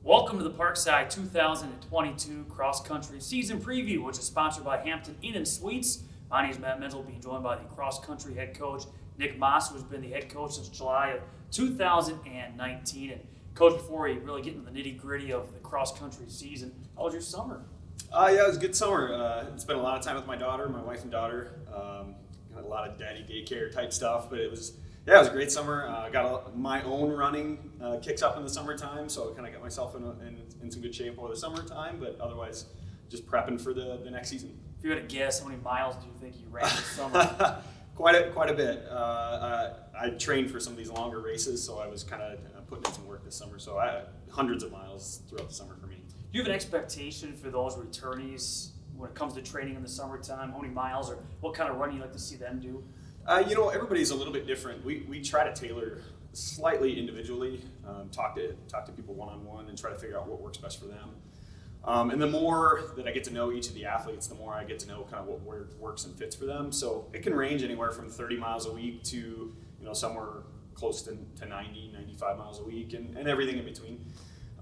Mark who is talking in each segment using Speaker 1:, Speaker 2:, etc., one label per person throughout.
Speaker 1: Welcome to the Parkside 2022 Cross Country Season Preview, which is sponsored by Hampton Inn & Suites. My name is Matt Menzl, being joined by the cross country head coach, Nick Maas, who's been the head coach since July of 2019. And Coach, before we really get into the nitty-gritty of the cross country season, how was your summer?
Speaker 2: Yeah, it was a good summer. Spent a lot of time with my wife and daughter. Got a lot of daddy daycare type stuff, but it was a great summer. My own running kicks up in the summertime, so I kind of got myself in some good shape over the summertime, but otherwise just prepping for the next season.
Speaker 1: If you had to guess, how many miles do you think you ran this summer?
Speaker 2: Quite a bit. I trained for some of these longer races, so I was kind of putting in some work this summer. So I had hundreds of miles throughout the summer for me.
Speaker 1: Do you have an expectation for those returnees when it comes to training in the summertime? How many miles or what kind of running you like to see them do?
Speaker 2: Everybody's a little bit different. We try to tailor slightly individually, talk to people one-on-one and try to figure out what works best for them. And the more that I get to know each of the athletes, the more I get to know kind of what works and fits for them. So it can range anywhere from 30 miles a week to somewhere close to 90, 95 miles a week and everything in between.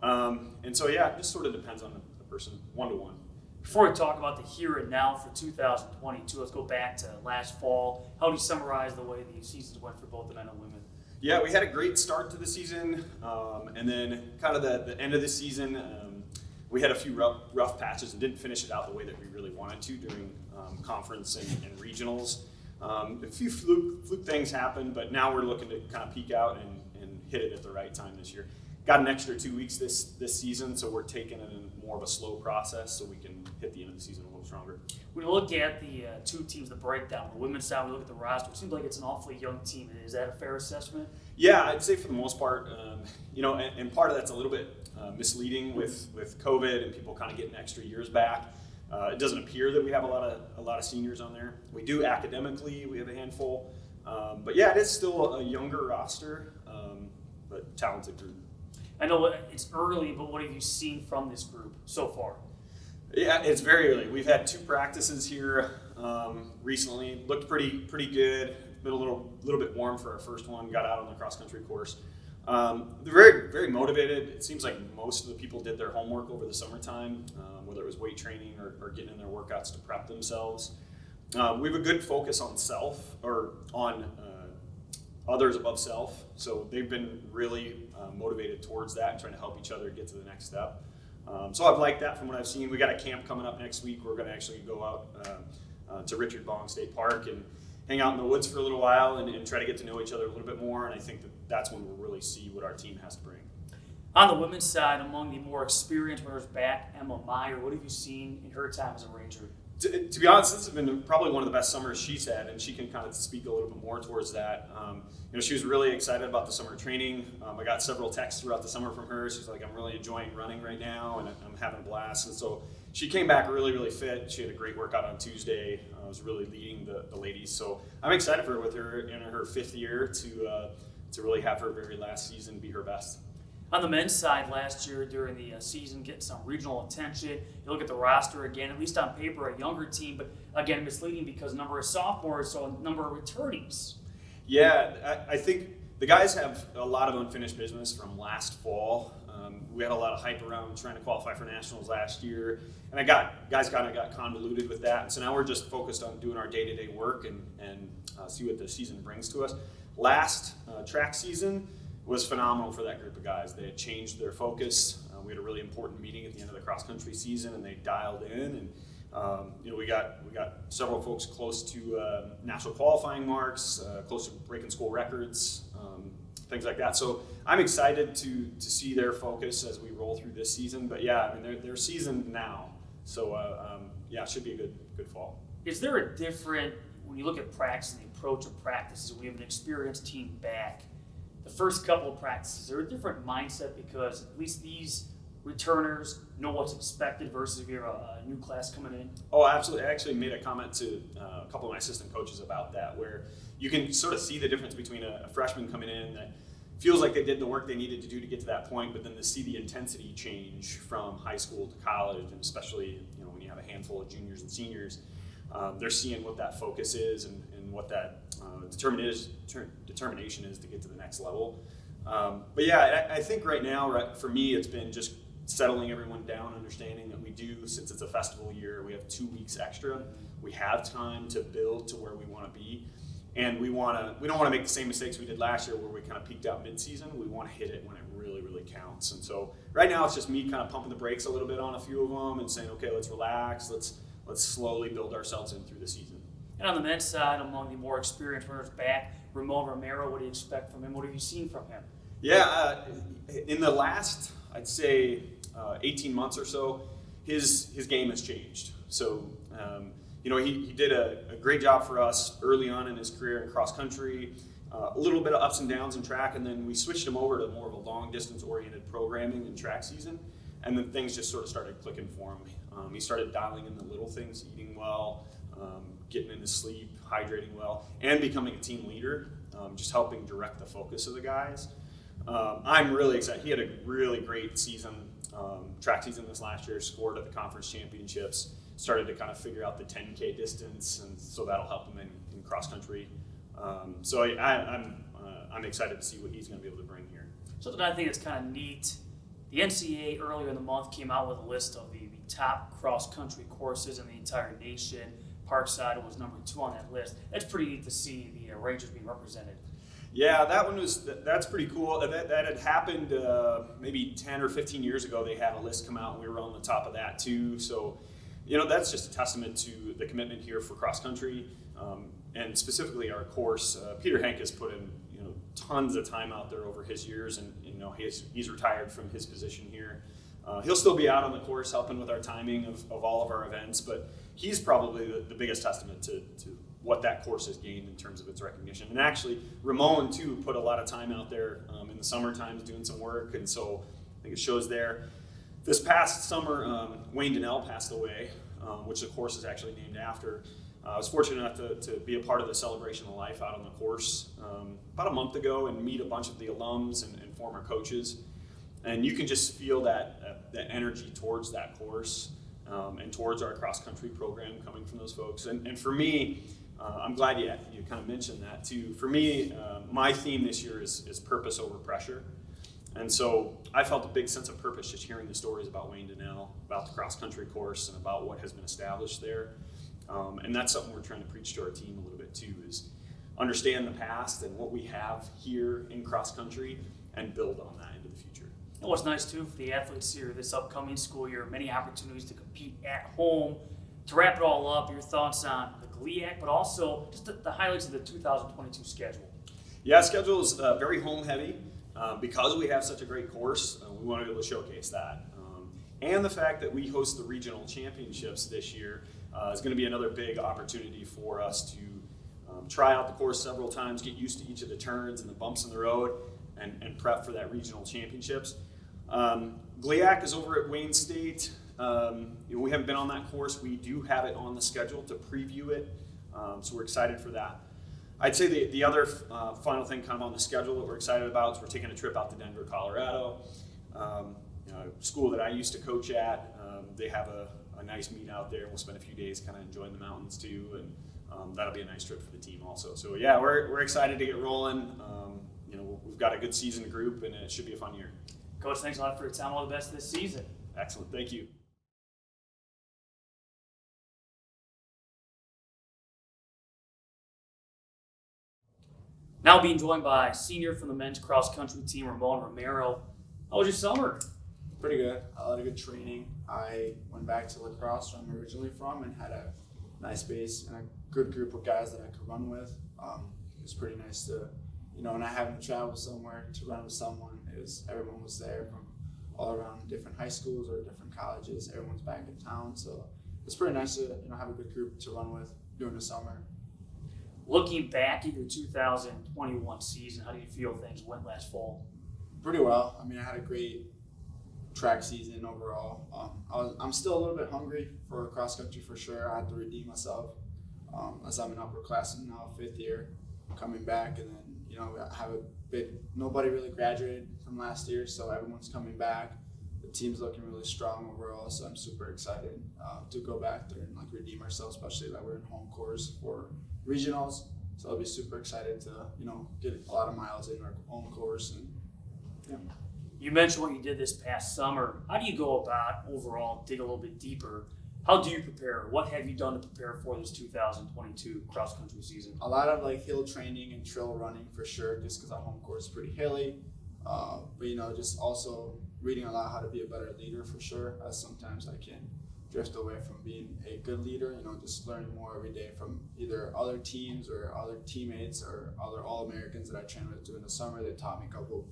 Speaker 2: It just sort of depends on the person, one-to-one.
Speaker 1: Before we talk about the here and now for 2022, let's go back to last fall. How do you summarize the way the seasons went for both the men and women?
Speaker 2: Yeah, we had a great start to the season, and then kind of the end of the season, we had a few rough patches and didn't finish it out the way that we really wanted to during conference and regionals. A few fluke things happened, but now we're looking to kind of peak out and hit it at the right time this year. Got an extra 2 weeks this season, so we're taking it in more of a slow process so we can hit the end of the season a little stronger.
Speaker 1: When you look at the two teams, the breakdown, the women's side, we look at the roster, it seems like it's an awfully young team. Is that a fair assessment?
Speaker 2: Yeah, I'd say for the most part, and part of that's a little bit misleading with COVID and people kind of getting extra years back. It doesn't appear that we have a lot of seniors on there. We do academically, we have a handful, but yeah, it is still a younger roster, but talented group.
Speaker 1: I know it's early, but what have you seen from this group so far?
Speaker 2: Yeah, it's very early. We've had 2 practices here recently. Looked pretty good. Been a little bit warm for our first one. Got out on the cross country course. They're very, very motivated. It seems like most of the people did their homework over the summertime, whether it was weight training or getting in their workouts to prep themselves. We have a good focus on self or on others above self. So they've been really motivated towards that and trying to help each other get to the next step. So I've liked that from what I've seen. We got a camp coming up next week. We're going to actually go out to Richard State Park and hang out in the woods for a little while and try to get to know each other a little bit more. And I think that's when we'll really see what our team has to bring.
Speaker 1: On the women's side, among the more experienced runners back, Emma Meyer, what have you seen in her time as a Ranger?
Speaker 2: To be honest, this has been probably one of the best summers she's had, and she can kind of speak a little bit more towards that. She was really excited about the summer training. I got several texts throughout the summer from her. She's like, I'm really enjoying running right now, and I'm having a blast. And so she came back really, really fit. She had a great workout on Tuesday. Was really leading the ladies. So I'm excited for her with her in her 5th year to really have her very last season be her best.
Speaker 1: On the men's side last year during the season, getting some regional attention. You look at the roster again, at least on paper, a younger team, but again, misleading because number of sophomores, so a number of returnees.
Speaker 2: Yeah, I think the guys have a lot of unfinished business from last fall. We had a lot of hype around trying to qualify for nationals last year, and guys kind of got convoluted with that. And so now we're just focused on doing our day-to-day work and see what the season brings to us. Last track season was phenomenal for that group of guys. They had changed their focus. We had a really important meeting at the end of the cross country season, and they dialed in. And we got several folks close to national qualifying marks, close to breaking school records, things like that. So I'm excited to see their focus as we roll through this season. But yeah, I mean they're seasoned now, so it should be a good fall.
Speaker 1: Is there a different when you look at practice and the approach of practices? We have an experienced team back. The first couple of practices, is there a different mindset because at least these returners know what's expected versus if you're a new class coming in?
Speaker 2: Oh, absolutely. I actually made a comment to a couple of my assistant coaches about that, where you can sort of see the difference between a freshman coming in that feels like they did the work they needed to do to get to that point, but then to see the intensity change from high school to college, and especially when you have a handful of juniors and seniors, they're seeing what that focus is and what that determination is to get to the next level. But yeah, I think right now, for me, it's been just settling everyone down, understanding that we do, since it's a festival year, we have 2 weeks extra. We have time to build to where we want to be. And we don't want to make the same mistakes we did last year where we kind of peaked out mid-season. We want to hit it when it really, really counts. And so right now it's just me kind of pumping the brakes a little bit on a few of them and saying, okay, let's relax. Let's slowly build ourselves in through the season.
Speaker 1: And on the men's side, among the more experienced runners back, Ramon Romero, what do you expect from him? What have you seen from him?
Speaker 2: Yeah, in the last, I'd say, 18 months or so, his game has changed. So, he did a great job for us early on in his career in cross country, a little bit of ups and downs in track, and then we switched him over to more of a long distance oriented programming in track season, and then things just sort of started clicking for him. He started dialing in the little things, eating well, getting into sleep, hydrating well, and becoming a team leader, just helping direct the focus of the guys. I'm really excited. He had a really great season, track season this last year, scored at the conference championships, started to kind of figure out the 10K distance, and so that'll help him in cross country. So I'm excited to see what he's going to be able to bring here.
Speaker 1: Something I think is kind of neat, the NCAA earlier in the month came out with a list of the top cross country courses in the entire nation. Parkside was number 2 on that list. That's pretty neat to see the Rangers being represented.
Speaker 2: Yeah, that's pretty cool. That had happened maybe 10 or 15 years ago. They had a list come out and we were on the top of that too. So, that's just a testament to the commitment here for cross country, and specifically our course. Peter Henk has put in tons of time out there over his years, and he's retired from his position here. He'll still be out on the course helping with our timing of all of our events, but he's probably the biggest testament to what that course has gained in terms of its recognition. And actually, Ramon, too, put a lot of time out there in the summer times doing some work, and so I think it shows there. This past summer, Wayne Donnell passed away, which the course is actually named after. I was fortunate enough to be a part of the celebration of life out on the course about a month ago and meet a bunch of the alums and former coaches. And you can just feel that energy towards that course and towards our cross-country program coming from those folks. And for me, I'm glad you kind of mentioned that too. For me, my theme this year is purpose over pressure. And so I felt a big sense of purpose just hearing the stories about Wayne Donnell, about the cross-country course, and about what has been established there. And that's something we're trying to preach to our team a little bit too, is understand the past and what we have here in cross-country and build on that into the future.
Speaker 1: And what's nice too for the athletes here this upcoming school year, many opportunities to compete at home. To wrap it all up, your thoughts on the GLIAC, but also just the highlights of the 2022 schedule.
Speaker 2: Yeah, schedule is very home heavy. Because we have such a great course, we want to be able to showcase that. And the fact that we host the regional championships this year is going to be another big opportunity for us to try out the course several times, get used to each of the turns and the bumps in the road, and prep for that regional championships. GLIAC is over at Wayne State. We haven't been on that course. We do have it on the schedule to preview it, so we're excited for that. I'd say the other final thing kind of on the schedule that we're excited about is we're taking a trip out to Denver, Colorado. A school that I used to coach at, they have a nice meet out there. We'll spend a few days kind of enjoying the mountains too, and that'll be a nice trip for the team also. So yeah, we're excited to get rolling. We've got a good seasoned group, and it should be a fun year.
Speaker 1: Coach, thanks a lot for your time. All the best this season.
Speaker 2: Excellent. Thank you.
Speaker 1: Now being joined by senior from the men's cross country team, Ramon Romero. How was your summer?
Speaker 3: Pretty good. A lot of good training. I went back to La Crosse, where I'm originally from, and had a nice base and a good group of guys that I could run with. It was pretty nice to, when I happened to travel somewhere to run with someone, everyone was there from all around different high schools or different colleges. Everyone's back in town, so it's pretty nice to have a good group to run with during the summer.
Speaker 1: Looking back at your 2021 season, how do you feel things went last fall?
Speaker 3: Pretty well. I had a great track season overall. I'm still a little bit hungry for cross country for sure. I had to redeem myself as I'm an upperclassman now, 5th year, coming back, and then I have a bit. Nobody really graduated from last year, so everyone's coming back. The team's looking really strong overall, so I'm super excited to go back there and redeem ourselves, especially that we're in home course for regionals. So I'll be super excited to get a lot of miles in our own course, and yeah.
Speaker 1: You mentioned what you did this past summer. How do you go about overall, dig a little bit deeper? How do you prepare? What have you done to prepare for this 2022 cross country season?
Speaker 3: A lot of like hill training and trail running for sure, just because our home course is pretty hilly. But just also reading a lot how to be a better leader for sure, as sometimes I can drift away from being a good leader, just learning more every day from either other teams or other teammates or other All-Americans that I trained with during the summer. They taught me a couple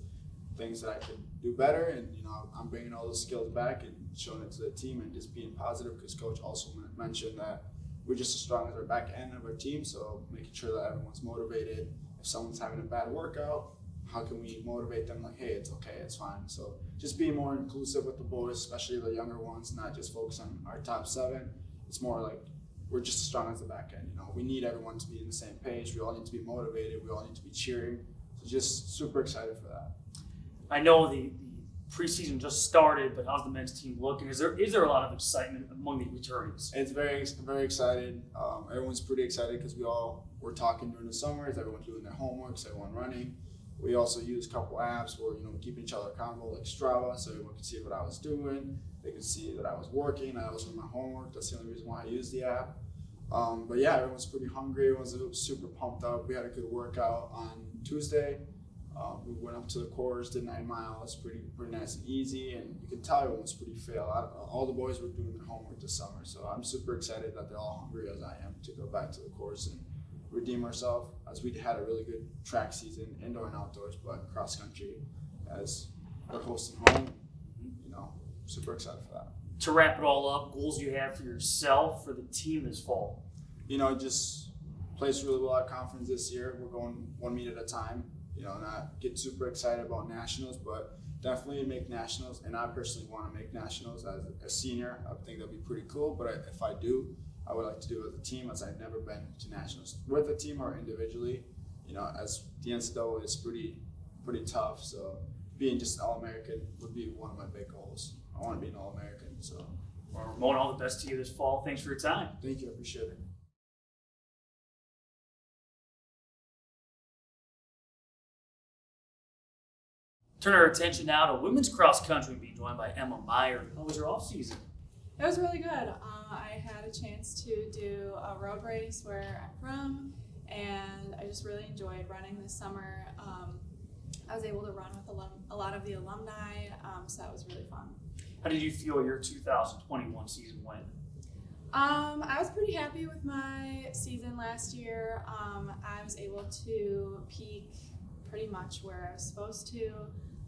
Speaker 3: things that I could do better, and I'm bringing all those skills back and showing it to the team and just being positive, because coach also mentioned that we're just as strong as our back end of our team, so making sure that everyone's motivated. If someone's having a bad workout, how can we motivate them like, hey, it's okay, it's fine. So just being more inclusive with the boys, especially the younger ones, not just focus on our top 7. It's more like we're just as strong as the back end. We need everyone to be on the same page. We all need to be motivated. We all need to be cheering. So just super excited for that.
Speaker 1: I know the preseason just started, but how's the men's team looking? Is there a lot of excitement among the returnees?
Speaker 3: It's very excited. Everyone's pretty excited because we're talking during the summers. Everyone's doing their homeworks. Everyone running. We also use a couple apps where we keep each other accountable, like Strava, so everyone can see what I was doing. They can see that I was working. I was doing my homework. That's the only reason why I use the app. But yeah, everyone's pretty hungry. Everyone's super pumped up. We had a good workout on Tuesday. We went up to the course, did 9 miles, pretty nice and easy, and you can tell everyone was pretty fit. All the boys were doing their homework this summer, so I'm super excited that they're all hungry as I am to go back to the course and redeem ourselves, as we had a really good track season, indoor and outdoors, but cross country as we're hosting home, super excited for that.
Speaker 1: To wrap it all up, goals you have for yourself, for the team this fall?
Speaker 3: Just placed really well at conference this year. We're going 1 meet at a time. Not get super excited about nationals, but definitely make nationals. And I personally want to make nationals as a senior. I think that'd be pretty cool. But if I do, I would like to do it as a team, as I've never been to nationals with a team or individually. As the NCAA is pretty tough. So being just an All-American would be one of my big goals. I want to be an All-American. So,
Speaker 1: Well, Ramon, all the best to you this fall. Thanks for your time.
Speaker 3: thank you. I appreciate it.
Speaker 1: Turn our attention now to women's cross country, being joined by Meyer. How was your off season?
Speaker 4: It was really good. I had a chance to do a road race where I'm from, and I just really enjoyed running this summer. I was able to run with a lot of the alumni, so that was really fun.
Speaker 1: How did you feel your 2021 season went?
Speaker 4: I was pretty happy with my season last year. I was able to peak pretty much where I was supposed to.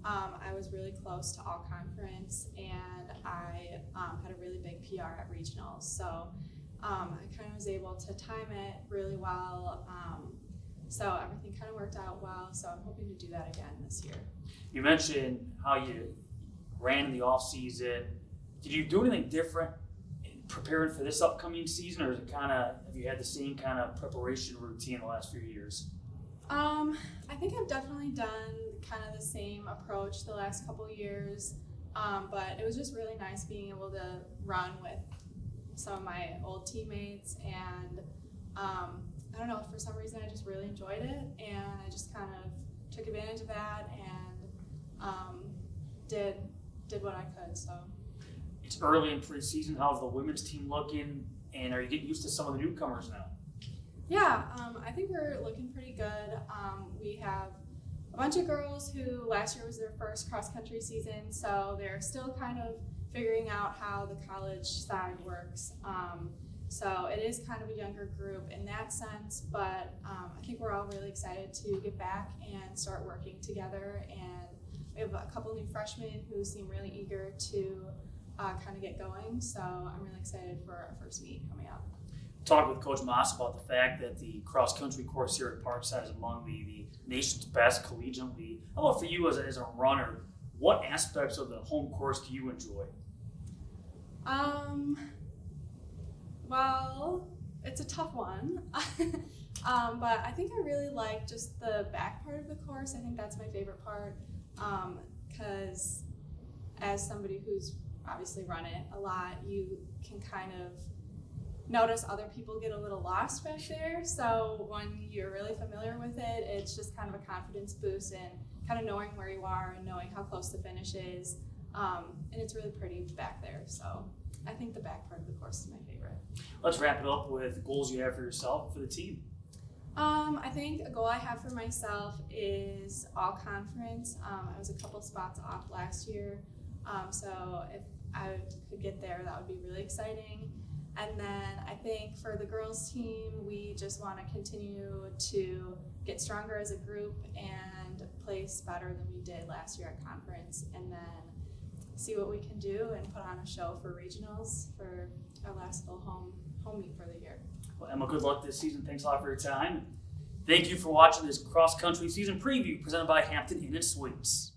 Speaker 4: I was really close to all conference, and I had a really big PR at regionals. So I kind of was able to time it really well. So everything kind of worked out well. So I'm hoping to do that again this year.
Speaker 1: You mentioned how you ran in the off season. Did you do anything different in preparing for this upcoming season, or is it have you had the same kind of preparation routine the last few years?
Speaker 4: I think I've definitely done kind of the same approach the last couple of years, but it was just really nice being able to run with some of my old teammates, and I don't know, for some reason I just really enjoyed it, and I just kind of took advantage of that and did what I could. So
Speaker 1: It's early in preseason. How's the women's team looking, and are you getting used to some of the newcomers now?
Speaker 4: yeah, I think we're looking pretty good. We have a bunch of girls who last year was their first cross country season, so they're still kind of figuring out how the college side works. So it is kind of a younger group in that sense, but I think we're all really excited to get back and start working together. And we have a couple new freshmen who seem really eager to kind of get going. So I'm really excited for our first meet coming up.
Speaker 1: Talked with Coach Maas about the fact that the cross country course here at Parkside is among the nation's best collegiately. How about for you as a runner? What aspects of the home course do you enjoy?
Speaker 4: Well, it's a tough one, but I think I really like just the back part of the course. I think that's my favorite part, because as somebody who's obviously run it a lot, you can kind of notice other people get a little lost back there. So when you're really familiar with it, it's just kind of a confidence boost and kind of knowing where you are and knowing how close the finish is. And it's really pretty back there. So I think the back part of the course is my favorite.
Speaker 1: Let's wrap it up with goals you have for yourself and for the team.
Speaker 4: I think a goal I have for myself is all conference. I was a couple spots off last year. So if I could get there, that would be really exciting. And then I think for the girls team, we just want to continue to get stronger as a group and place better than we did last year at conference, and then see what we can do and put on a show for regionals for our last little home meet for the year.
Speaker 1: Well, Emma, good luck this season. Thanks a lot for your time. Thank you for watching this cross country season preview presented by Hampton Inn and Suites.